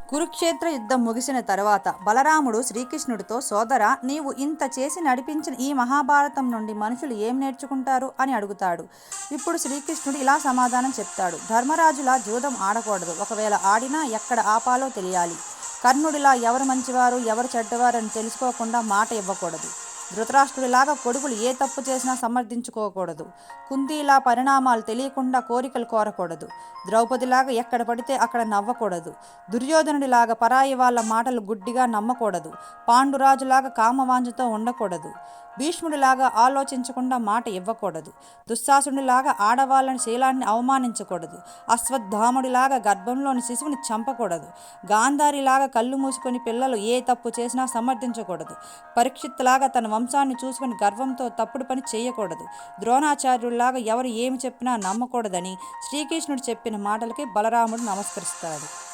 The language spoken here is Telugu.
కురుక్షేత్ర యుద్ధం ముగిసిన తరువాత బలరాముడు శ్రీకృష్ణుడితో, సోదరా, నీవు ఇంత చేసి నడిపించిన ఈ మహాభారతం నుండి మనుషులు ఏం నేర్చుకుంటారు అని అడుగుతాడు. ఇప్పుడు శ్రీకృష్ణుడు ఇలా సమాధానం చెప్తాడు. ధర్మరాజులా జూదం ఆడకూడదు. ఒకవేళ ఆడినా ఎక్కడ ఆపాలో తెలియాలి. కర్ణుడిలా ఎవరు మంచివారు ఎవరు చెడ్డవారు అని తెలుసుకోకుండా మాట ఇవ్వకూడదు. ధృతరాష్ట్రుడిలాగా కొడుకులు ఏ తప్పు చేసినా సమర్థించుకోకూడదు. కుంతీలా పరిణామాలు తెలియకుండా కోరికలు కోరకూడదు. ద్రౌపదిలాగా ఎక్కడ పడితే అక్కడ నవ్వకూడదు. దుర్యోధనుడిలాగా పరాయి వాళ్ళ మాటలు గుడ్డిగా నమ్మకూడదు. పాండురాజులాగా కామవాంఛతో ఉండకూడదు. భీష్ముడిలాగా ఆలోచించకుండా మాట ఇవ్వకూడదు. దుశ్శాసుడిలాగా ఆడవాళ్ళని శీలాన్ని అవమానించకూడదు. అశ్వత్థాముడిలాగా గర్భంలోని శిశువుని చంపకూడదు. గాంధారిలాగా కళ్ళు మూసుకొని పిల్లలు ఏ తప్పు చేసినా సమర్థించకూడదు. పరీక్షిత్తులాగా తన వంశాన్ని చూసుకొని గర్వంతో తప్పుడు పని చేయకూడదు. ద్రోణాచార్యుడిలాగా ఎవరు ఏమి చెప్పినా నమ్మకూడదని శ్రీకృష్ణుడు చెప్పిన మాటలకి బలరాముడు నమస్కరిస్తాడు.